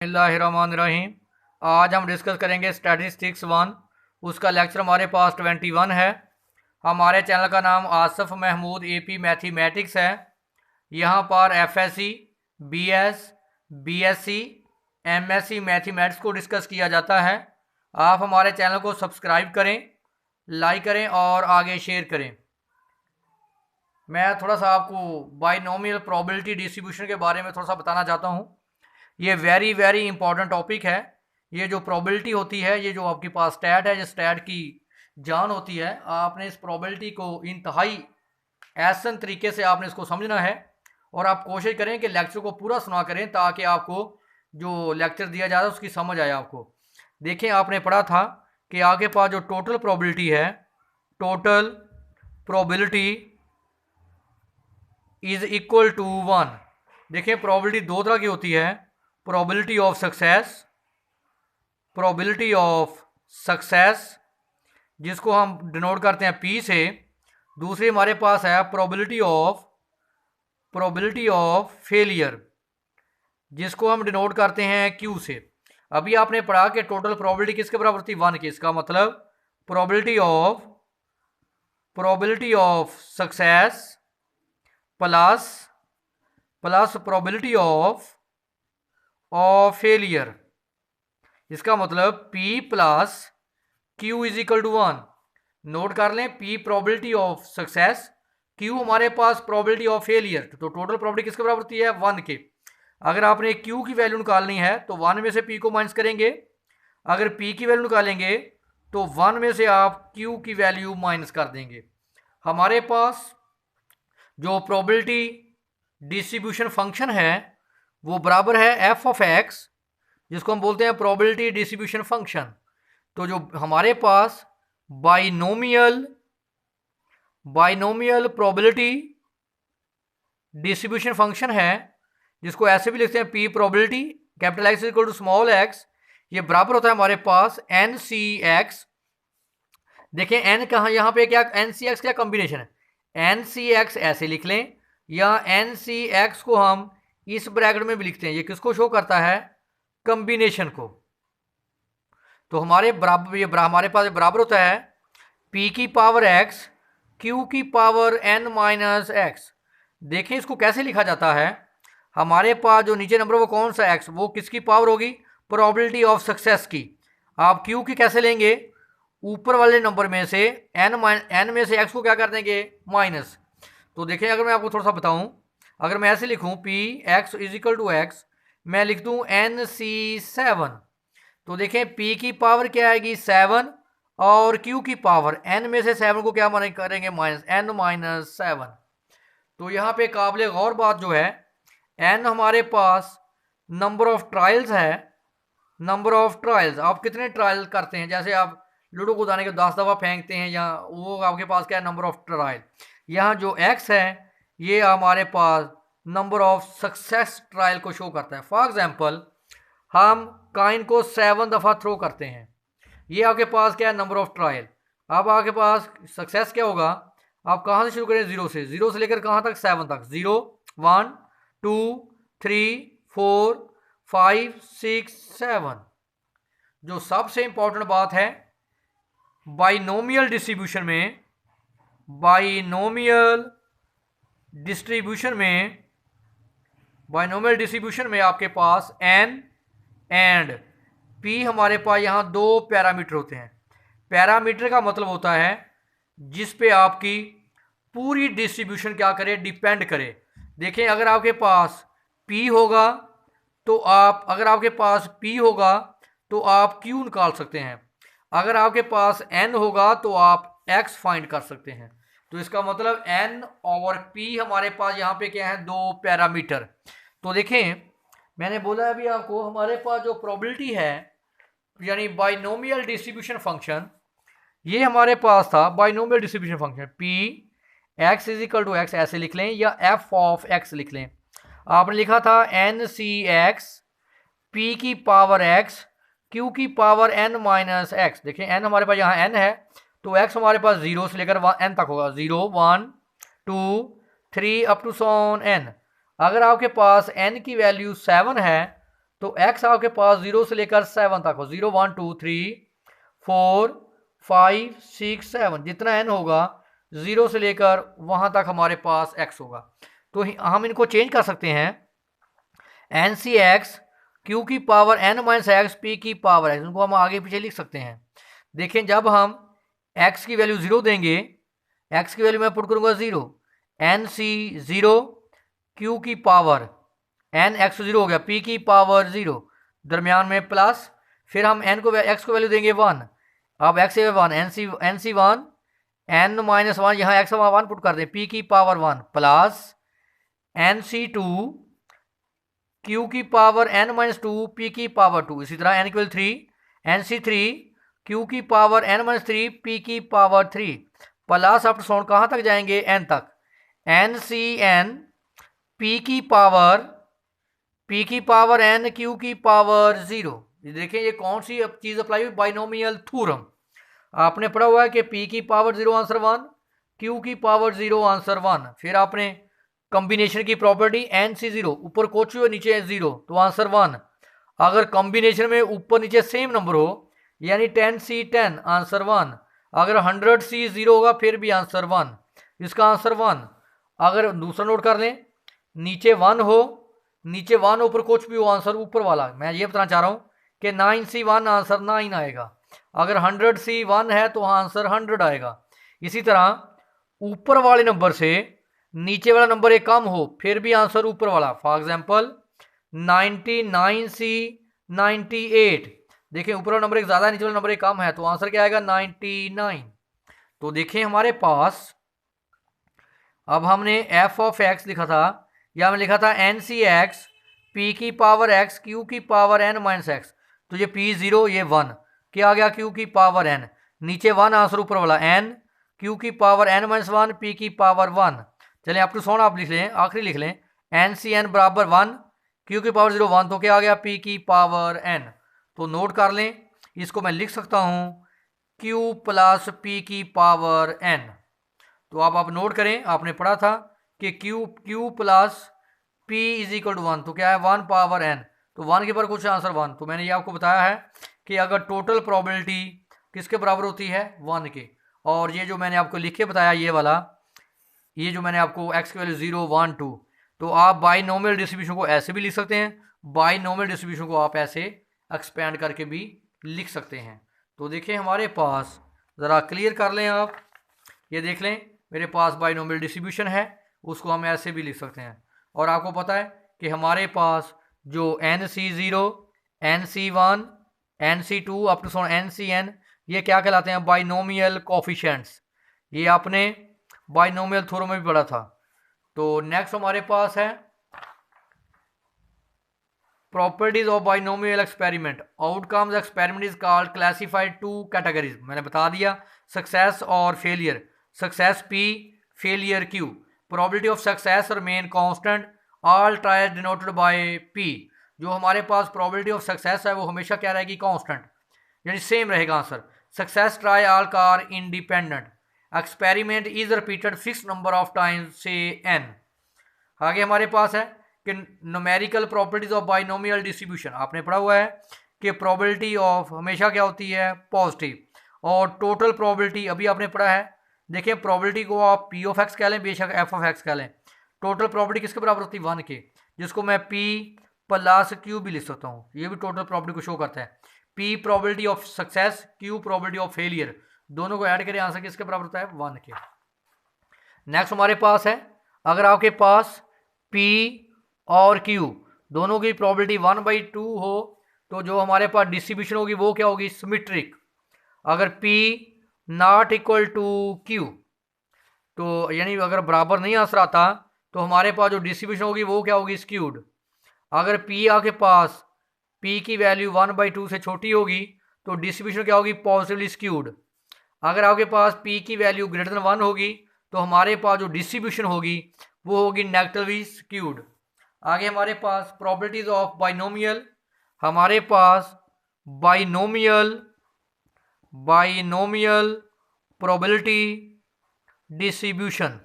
बिस्मिल्लाहिर्रहमानिर्रहीम। आज हम डिस्कस करेंगे स्टैटिस्टिक्स 1। उसका लेक्चर हमारे पास 21 है। हमारे चैनल का नाम आसफ महमूद एपी मैथमेटिक्स है। यहाँ पर FSc, BS, BSc, MSc mathematics को डिस्कस किया जाता है। आप हमारे चैनल को सब्सक्राइब करें, लाइक करें और आगे शेयर करें। मैं थोड़ा सा आपको बाइनोमियल प्रोबेबिलिटी डिस्ट्रीब्यूशन के बारे में थोड़ा सा बताना चाहता हूँ। ये वेरी वेरी इंपॉर्टेंट टॉपिक है। ये जो प्रोबेबिलिटी होती है, ये जो आपके पास स्टैट है, जो स्टैट की जान होती है, आपने इस प्रोबेबिलिटी को इंतहाई एहसन तरीके से आपने इसको समझना है। और आप कोशिश करें कि लेक्चर को पूरा सुना करें ताकि आपको जो लेक्चर दिया जा रहा है उसकी समझ आए आपको। देखें, आपने पढ़ा था कि आपके पास जो टोटल प्रोबेबिलिटी है, total probability is equal to 1। देखिए, प्रोबेबिलिटी दो तरह की होती है, probability of success, probability of success जिसको हम डिनोट करते हैं P से। दूसरी हमारे पास है प्रोबेबिलिटी ऑफ फेलियर जिसको हम डिनोट करते हैं Q से। अभी आपने पढ़ा कि टोटल प्रोबेबिलिटी किसके बराबर थी? 1 की। इसका मतलब probability of success plus probability of failure. इसका मतलब P plus Q is equal to 1। Note कर लें, P probability of success, Q हमारे पास प्रोबेबिलिटी ऑफ फेलियर। तो टोटल प्रोबेबिलिटी किसके बराबर होती है? 1 के। अगर आपने Q की वैल्यू निकालनी है तो 1 में से P को माइनस करेंगे। अगर P की वैल्यू निकालेंगे तो 1 में से आप Q की वैल्यू माइनस कर देंगे। हमारे पास जो प्रोबेबिलिटी डिस्ट्रीब्यूशन फंक्शन है वो बराबर है f ऑफ x, जिसको हम बोलते हैं प्रोबेबिलिटी डिस्ट्रीब्यूशन फंक्शन। तो जो हमारे पास बाइनोमियल प्रोबेबिलिटी डिस्ट्रीब्यूशन फंक्शन है, जिसको ऐसे भी लिखते हैं P probability capital X equal to small x, ये बराबर होता है हमारे पास NCX। देखें n कहाँ, यहाँ पे क्या NCX क्या कॉम्बिनेशन है? NCX ऐसे लिख लें, या NCX को हम इस ब्रैकेट में भी लिखते हैं। ये किसको शो करता है? कॉम्बिनेशन को। तो हमारे बराबर, ये हमारे पास बराबर होता है P की पावर x Q की पावर n माइनस x। देखिए इसको कैसे लिखा जाता है। हमारे पास जो नीचे नंबर वो कौन सा x, वो किसकी पावर होगी? प्रोबेबिलिटी ऑफ सक्सेस की। आप Q की कैसे लेंगे? ऊपर वाले नंबर में से n में से x को क्या कर देंगे? माइनस। तो देखिए, अगर मैं आपको थोड़ा सा बताऊं, अगर मैं ऐसे लिखूं P x is equal to x, मैं लिख दूं NC7। तो देखें P की पावर क्या आएगी? 7, और Q की पावर n में से 7 को क्या माने करेंगे? Minus, n minus 7। तो यहाँ पे काबिल गौर बात जो है, n हमारे पास नंबर ऑफ ट्रायल्स है। नंबर ऑफ ट्रायल्स, आप कितने ट्रायल करते हैं? जैसे आप लूडो को दाने के 10 दफ़ा फेंकते हैं, या वो आपके पास क्या है? Number of trial. यहाँ जो x है ये हमारे पास नंबर ऑफ सक्सेस ट्रायल को शो करता है। फॉर एग्जांपल, हम कॉइन को 7 दफ़ा थ्रो करते हैं, ये आपके पास क्या है? Number of trial. अब आपके पास सक्सेस क्या होगा? आप कहाँ से शुरू करें? 0 से। 0 से लेकर कहाँ तक? 7 तक। 0 1 2 3 4 5 6 7। जो सबसे इंपॉर्टेंट बात है, बाइनोमियल डिस्ट्रीब्यूशन में आपके पास n एंड p, हमारे पास यहाँ दो पैरामीटर होते हैं। पैरामीटर का मतलब होता है जिस पे आपकी पूरी डिस्ट्रीब्यूशन क्या करे? डिपेंड करे। देखें, अगर आपके पास p होगा तो आप q निकाल सकते हैं। अगर आपके पास n होगा तो आप x फाइंड कर सकते हैं। तो इसका मतलब n और p हमारे पास यहाँ पे क्या है? दो पैरामीटर। तो देखें, मैंने बोला अभी आपको, हमारे पास जो प्रोबेबिलिटी है यानी बाइनोमियल डिस्ट्रीब्यूशन फंक्शन, ये हमारे पास था binomial distribution function P x is equal to x, ऐसे लिख लें, या f ऑफ x लिख लें। आपने लिखा था NCX P की पावर x Q की पावर n माइनस x। देखिए n हमारे पास यहाँ n है, तो x हमारे पास 0 से लेकर n तक होगा। 0 1 2 3 अप टू सॉन n। अगर आपके पास n की वैल्यू 7 है तो x आपके पास 0 से लेकर 7 तक हो, 0 1 2 3 4 5 6 7, जितना n होगा 0 से लेकर वहां तक हमारे पास x होगा। तो हम इनको चेंज कर सकते हैं, एन सी एक्स क्यू की power n minus x P की पावर x, इनको हम आगे पीछे लिख सकते हैं। देखें जब हम x की वैल्यू 0 देंगे, x की वैल्यू मैं पुट करूंगा 0, एन सी 0 क्यू की पावर n x 0 हो गया, p की पावर 0, दरमियान में प्लस, फिर हम n को x को वैल्यू देंगे 1, अब x से 1 एन सी 1 n माइनस 1, यहाँ x 1 पुट कर दें, p की power 1 plus n C 2 q की पावर n माइनस 2 p की पावर 2, इसी तरह n equal 3 n C 3 q की पावर n माइनस 3 p की पावर 3 प्लस आफ्टर साउंड कहाँ तक जाएंगे, n तक, एन सी n p की पावर n q की पावर 0। देखिए ये कौन सी चीज अप्लाई हुई, बाइनोमियल थ्योरम। आपने पढ़ा हुआ है कि p की पावर 0 आंसर 1, q की पावर 0 आंसर 1, फिर आपने कॉम्बिनेशन की प्रॉपर्टी एन सी 0, ऊपर कुछ हो नीचे 0 तो आंसर 1, अगर कॉम्बिनेशन में ऊपर नीचे सेम नंबर हो यानी 10 सी 10 आंसर 1, अगर 100 सी 0 होगा फिर भी आंसर 1, इसका आंसर 1। अगर दूसरा नोट कर लें, नीचे 1 हो, नीचे 1 ऊपर कुछ भी हो आंसर ऊपर वाला, मैं ये बताना चाह रहा हूँ कि 9 सी 1 आंसर 9 आएगा, अगर 100 सी 1 है तो आंसर 100 आएगा। इसी तरह ऊपर वाले नंबर से नीचे वाला नंबर एक कम हो फिर भी आंसर ऊपर वाला, फॉर एग्जांपल 99 सी 98, देखें ऊपर वाला नंबर एक ज्यादा नीचे वाला नंबर एक कम है तो आंसर क्या आएगा 99। तो देखें हमारे पास अब हमने f ऑफ x लिखा था, या हमने लिखा था एन सी एक्स पी की पावर x क्यू की पावर n माइनस एक्स, तो ये p 0 ये 1, क्या आ गया q की पावर n, नीचे 1 आंसर ऊपर वाला n, q की पावर n माइनस 1 p की पावर 1। चलें अप टू साउंड आप लिख लें, आखिरी लिख लें, एन सी एन बराबर 1, क्यू की पावर 0 1, तो क्या आ गया p की पावर n। तो नोट कर लें, इसको मैं लिख सकता हूं q प्लस p की पावर n। तो आप नोट करें, आपने पढ़ा था कि q plus p is equal to 1, तो क्या है 1 पावर n, तो 1 के पर कुछ आंसर 1, तो मैंने ये आपको बताया है कि अगर टोटल प्रोबेबिलिटी किसके बराबर होती है 1 के, और ये जो मैंने आपको लिख के बताया ये वाला, ये जो मैंने आपको x की वैल्यू 0 1 2, तो आप बाइनोमियल डिस्ट्रीब्यूशन को ऐसे भी लिख सकते हैं, बाइनोमियल डिस्ट्रीब्यूशन को आप ऐसे एक्सपेंड करके भी लिख सकते हैं। तो देखिए हमारे पास, ज़रा क्लियर कर लें आप, ये देख लें मेरे पास बाइनोमियल डिस्ट्रीब्यूशन है, उसको हम ऐसे भी लिख सकते हैं। और आपको पता है कि हमारे पास जो N C 0 N C 1 N C 2 up to N C N, ये क्या कहलाते हैं बाइनोमियल कोफिशिएंट्स, ये आपने बाइनोमियल थ्योरम में भी पढ़ा था। तो नेक्स्ट हमारे पास है properties of binomial experiment. Outcomes experiment is called classified two categories, मैंने बता दिया, सक्सेस और failure, success P failure Q, probability of success remain constant, all trials denoted by P, जो हमारे पास प्रोबेबिलिटी ऑफ सक्सेस है वो हमेशा क्या रहेगी कांस्टेंट, यानी सेम रहेगा answer. Success try all car independent, experiment is repeated fix number of times से n। आगे हमारे पास है कि numerical properties of binomial distribution, आपने पढ़ा हुआ है कि प्रोबेबिलिटी ऑफ हमेशा क्या होती है पॉजिटिव, और टोटल प्रोबेबिलिटी अभी आपने पढ़ा है। देखिए प्रोबेबिलिटी को आप p ऑफ x कह लें, बेशक f ऑफ x कह लें, टोटल प्रोबेबिलिटी किसके बराबर होती है 1 के, जिसको मैं p प्लस q भी लिख सकता हूँ, ये भी टोटल प्रोबेबिलिटी को शो करता है। p probability of success, q probability of failure, दोनों को ऐड करें आंसर किसके बराबर होता है 1 के। नेक्स्ट हमारे पास है, अगर आपके पास p और q दोनों की प्रोबेबिलिटी 1/2 हो तो जो हमारे पास डिस्ट्रीब्यूशन होगी वो क्या होगी सिमेट्रिक। अगर p not equal to q, तो यानी अगर बराबर नहीं आंसर आता तो हमारे पास जो डिस्ट्रीब्यूशन होगी वो क्या होगी स्क्यूड। अगर p आपके पास p की वैल्यू 1/2 से छोटी होगी तो डिस्ट्रीब्यूशन क्या होगी पॉजिटिवली स्क्यूड। अगर आपके पास p की वैल्यू ग्रेटर देन 1 होगी तो हमारे पास जो डिस्ट्रीब्यूशन होगी वो होगी नेगेटिवली स्क्यूड। आगे हमारे पास प्रॉपर्टीज ऑफ बाइनोमियल, हमारे पास बाइनोमियल प्रोबेबिलिटी डिस्ट्रीब्यूशन,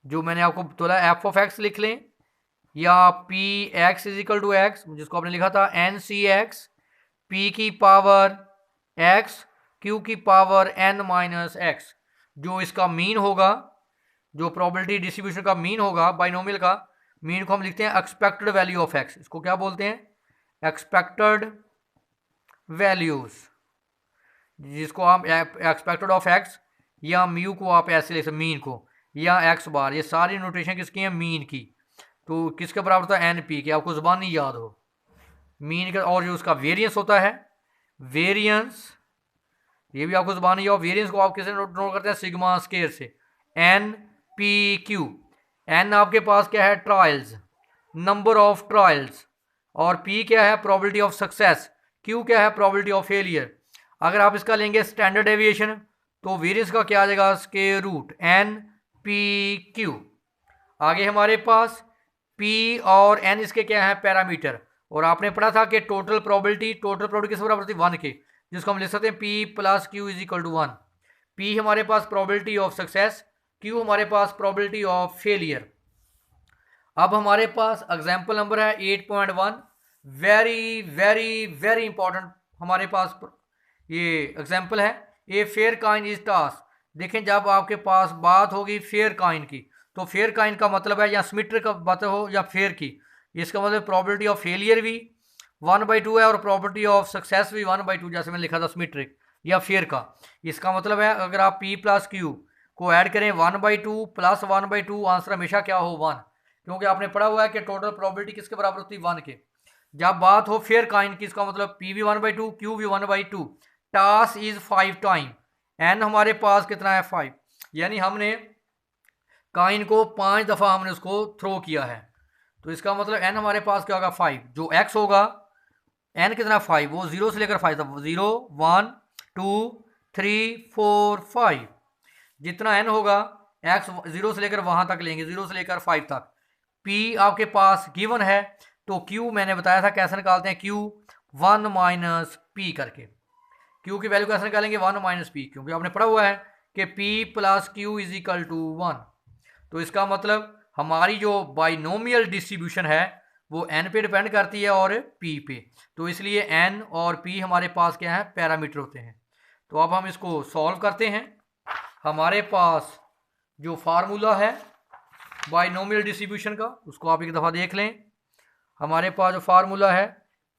जो मैंने आपको बोला f ऑफ x लिख लें, या P X is equal to X, जिसको आपने लिखा था एन सी एक्स पी की पावर एक्स क्यू की पावर एन माइनस एक्स, जो इसका मीन होगा, जो प्रोबेबिलिटी डिस्ट्रीब्यूशन का मीन होगा बाइनोमियल का, मीन को हम लिखते हैं एक्सपेक्टेड वैल्यू ऑफ एक्स। इसको क्या बोलते हैं? एक्सपेक्टेड वैल्यूज, जिसको हम एक्सपेक्टेड ऑफ एक्स या म्यू को आप ऐसे लिख सकते, मीन को, या एक्स बार, ये सारी नोटेशन किसकी है? मीन की। तो किसके बराबर था? एन पी के। आपको जुबान नहीं याद हो मीन का। और जो उसका वेरियंस होता है, वेरियंस, ये भी आपको जुबान नहीं हो। वेरियंस को आप किसे नोट करते हैं? सिग्मा स्केयर से। एन पी क्यू, एन आपके पास क्या है? ट्रायल्स, नंबर ऑफ ट्रायल्स, और पी क्या है? प्रोबेबिलिटी ऑफ सक्सेस, क्यू क्या है? Probability of failure. अगर आप इसका लेंगे स्टैंडर्ड डेविएशन, तो वेरियंस का क्या आ जाएगा? Square root N P Q. आगे हमारे पास पी और एन इसके क्या है? पैरामीटर। और आपने पढ़ा था कि टोटल प्रोबेबिलिटी किस बराबर थी? 1 के, जिसको हम लिख सकते हैं P plus Q is equal to 1। P हमारे पास प्रोबेबिलिटी ऑफ सक्सेस, क्यू हमारे पास प्रोबेबिलिटी ऑफ फेलियर। अब हमारे पास एग्जाम्पल नंबर है 8.1, वेरी वेरी वेरी इंपॉर्टेंट हमारे पास ये एग्जाम्पल है। A fair coin is tossed. देखें, जब आपके पास बात होगी फेयर काइन की, तो फेयर काइन का मतलब है या सिमेट्रिक का बात हो या फेयर की, इसका मतलब प्रोबेबिलिटी ऑफ फेलियर भी 1/2 है और प्रोबेबिलिटी ऑफ सक्सेस भी 1/2, जैसे मैंने लिखा था सिमेट्रिक या फेयर का। इसका मतलब है अगर आप पी प्लस क्यू को ऐड करें 1/2 प्लस 1/2, आंसर हमेशा क्या हो? 1, क्योंकि आपने पढ़ा हुआ है कि टोटल प्रोबेबिलिटी किसके बराबर होती है? 1 के। जब बात हो फेयर काइन की, इसका मतलब पी भी 1/2, क्यू भी 1/2, टास्क इज 5 टाइम, एन हमारे पास कितना है? 5। यानी हमने काइन को 5 दफ़ा हमने उसको थ्रो किया है, तो इसका मतलब एन हमारे पास क्या होगा? 5। जो एक्स होगा, एन कितना? 5, वो 0 से लेकर 5 तक, 0 1 2 3 4 5, जितना एन होगा एक्स 0 से लेकर वहां तक लेंगे, 0 से लेकर 5 तक। पी आपके पास गिवन है, तो क्यू मैंने बताया था कैसे निकालते हैं? क्यू 1 माइनस पी करके। क्यू की वैल्यू कैसे निकालेंगे? 1 माइनस पी, क्योंकि आपने पढ़ा हुआ है कि P plus Q is equal to 1। तो इसका मतलब हमारी जो बाइनोमियल डिस्ट्रीब्यूशन है वो एन पे डिपेंड करती है और पी पे, तो इसलिए एन और पी हमारे पास क्या है? पैरामीटर होते हैं। तो अब हम इसको सॉल्व करते हैं। हमारे पास जो फार्मूला है बाइनोमियल डिस्ट्रीब्यूशन का, उसको आप एक दफ़ा देख लें। हमारे पास जो फार्मूला है,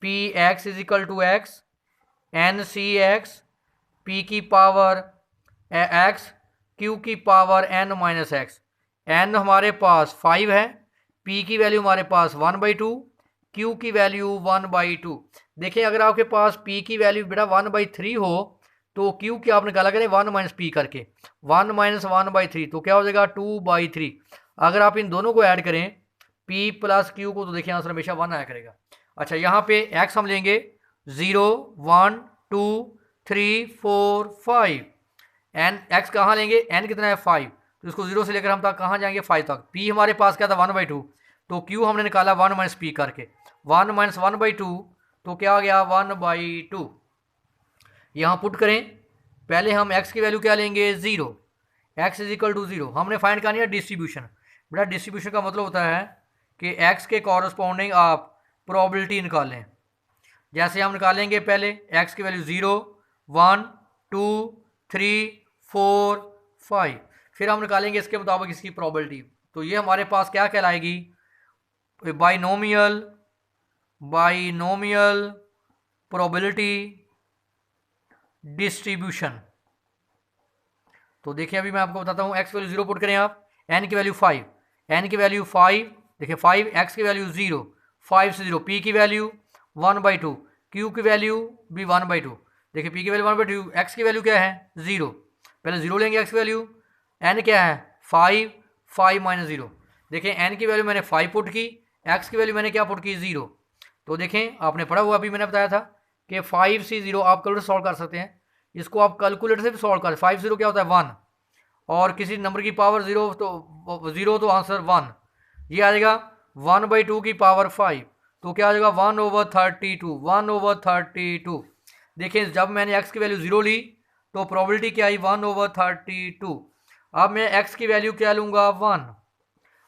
P X is equal to X N C X P की पावर एक्स क्यू की power N minus X. N हमारे पास 5 है, पी की वैल्यू हमारे पास 1/2, क्यू की वैल्यू 1/2। देखिए, अगर आपके पास पी की वैल्यू बेटा 1/3 हो, तो क्यू की आप निकाला करें 1 माइनस पी करके, 1 माइनस 1/3, तो क्या हो जाएगा? 2/3। अगर आप इन दोनों को ऐड करें पी प्लस क्यू को, तो देखिए आंसर हमेशा 1 आया करेगा। अच्छा, यहाँ पे एक्स हम लेंगे 0 1 2 3 4 5। एन एक्स कहाँ लेंगे? एन कितना है? 5, तो इसको 0 से लेकर हम तक कहाँ जाएंगे? 5 तक। पी हमारे पास क्या था? 1/2, तो क्यू हमने निकाला 1 माइनस पी करके, 1 माइनस 1/2, तो क्या आ गया? 1/2। यहाँ पुट करें, पहले हम x की वैल्यू क्या लेंगे? 0, x इज इक्वल टू 0। हमने फाइंड करनी है डिस्ट्रीब्यूशन। बेटा डिस्ट्रीब्यूशन का मतलब होता है कि x के कॉरस्पॉन्डिंग आप प्रोबेबिलिटी निकालें। जैसे हम निकालेंगे पहले x की वैल्यू 0 1 2 3 4 5, फिर हम निकालेंगे इसके मुताबिक इसकी प्रोबेबिलिटी। तो ये हमारे पास क्या कहलाएगी? Binomial probability distribution. तो देखिए, अभी मैं आपको बताता हूँ। x वैल्यू 0 पुट करें आप, n की वैल्यू 5, n की वैल्यू 5, देखिए 5, x की वैल्यू 0, 5 से 0, p की वैल्यू 1/2, q की वैल्यू भी 1/2, देखिए p की वैल्यू 1/2, x की वैल्यू क्या है? 0। पहले 0 लेंगे x की वैल्यू, n क्या है? 5, 5 माइनस 0, देखें n की वैल्यू मैंने 5 पुट की, x की वैल्यू मैंने क्या पुट की? 0। तो देखें, आपने पढ़ा हुआ, अभी मैंने बताया था कि 5 से 0 आप कैलकुलेटर सॉल्व कर सकते हैं। इसको आप कैलकुलेटर से भी सॉल्व कर, 5 0 क्या होता है? 1, और किसी नंबर की पावर 0 तो आंसर 1, ये आ जाएगा 1/2 की पावर 5, तो क्या आ जाएगा? 1/32, 1/32। देखिए, जब मैंने x की वैल्यू 0 ली तो प्रोबेबिलिटी क्या आई? 1/32। अब मैं x की वैल्यू क्या लूँगा? 1,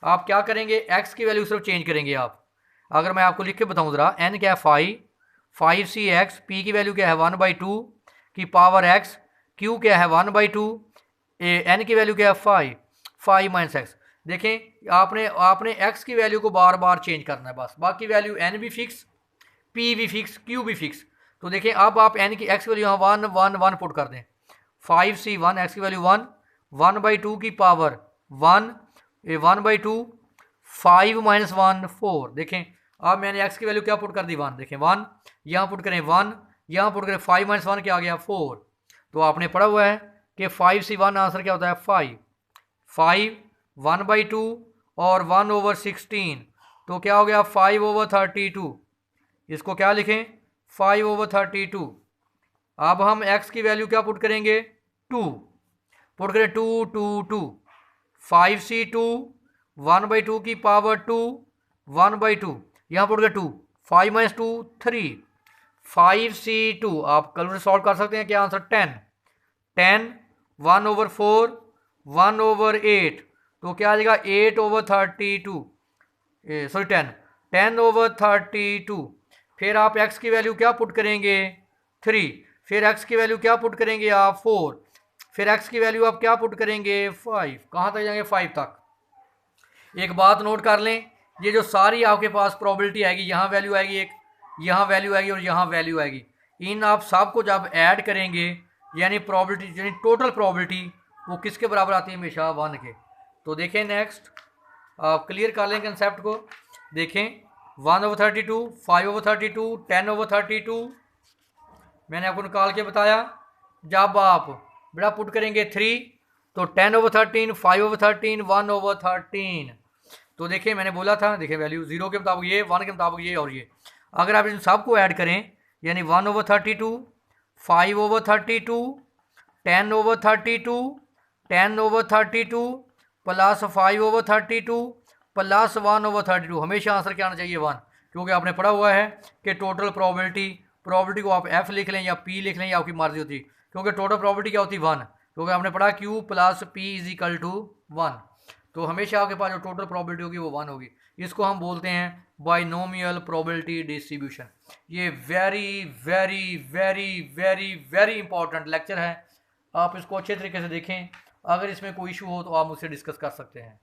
आप क्या करेंगे, एक्स की वैल्यू सिर्फ चेंज करेंगे आप। अगर मैं आपको लिख के बताऊँ ज़रा, एन क्या है 5c(x), पी की वैल्यू क्या है 1/2 की पावर x, क्यू क्या है 1/2, एन की वैल्यू क्या है 5 माइनस एक्स। देखें आपने x की वैल्यू को बार बार चेंज करना है बस, बाकी वैल्यू n भी फिक्स, p भी फिक्स, q भी फिक्स। तो देखें अब आप n की x वैल्यू यहाँ 1 1 1 पुट कर दें, 5c1 x की वैल्यू 1, 1/2 की पावर 1, 1/2, 5 माइनस 1 4। देखें अब मैंने x की वैल्यू क्या पुट कर दी 1, देखें 1 यहाँ पुट करें 1, यहाँ पुट करें 5 माइनस 1 क्या आ गया 4। तो आपने पढ़ा हुआ है कि 5c1 आंसर क्या होता है 5, 1/2 और 1/16, तो क्या हो गया 5/32। इसको क्या लिखें 5/32। अब हम x की वैल्यू क्या पुट करेंगे 2, पुट करें 2 2 2, 5c2 1/2 की पावर 2, 1/2 यहाँ पुट करें 2, 5 माइनस 2 3, 5c2 आप कैलकुलेटर सॉल्व कर सकते हैं, क्या आंसर 10, 10 1/4 1/8, तो क्या आ जाएगा 8/32, सॉरी 10/32। फिर आप x की वैल्यू क्या पुट करेंगे 3, फिर x की वैल्यू क्या पुट करेंगे आप 4, फिर x की वैल्यू आप क्या पुट करेंगे 5, कहाँ तक जाएंगे 5 तक। एक बात नोट कर लें, ये जो सारी आपके पास प्रॉबिलिटी आएगी, यहाँ वैल्यू आएगी एक, यहाँ वैल्यू आएगी और यहाँ वैल्यू आएगी, इन आप सबको जब ऐड करेंगे यानी प्रॉबिलिटी यानी टोटल प्रॉबिलिटी वो किसके बराबर आती है हमेशा 1 के। तो देखें नेक्स्ट आप क्लियर कर लें कंसेप्ट को। देखें 1/32, 5/32, 10/32 मैंने आपको निकाल के बताया। जब आप बेटा पुट करेंगे 3 तो 10/13, 5/13, 1/13। तो देखिए मैंने बोला था, देखिए वैल्यू 0 के मुताबिक ये, 1 के मुताबिक ये और ये, अगर आप इन सबको ऐड करें यानी 1/32, 5/32, 10/32, 10/32 प्लस 5/32 प्लस 1/32, हमेशा आंसर क्या आना चाहिए 1, क्योंकि आपने पढ़ा हुआ है कि टोटल प्रॉबिलिटी को आप f लिख लें या p लिख लें या आपकी मर्जी होती, क्योंकि टोटल प्रॉबिलिटी क्या होती 1, क्योंकि आपने पढ़ा q plus p is equal to 1। तो हमेशा आपके पास जो टोटल प्रॉबिलिटी होगी वो 1 होगी। इसको हम बोलते हैं बाइनोमियल प्रोबेबिलिटी डिस्ट्रीब्यूशन। ये very very very very very important lecture है, आप इसको अच्छे तरीके से देखें। अगर इसमें कोई इशू हो तो आप मुझसे डिस्कस कर सकते हैं।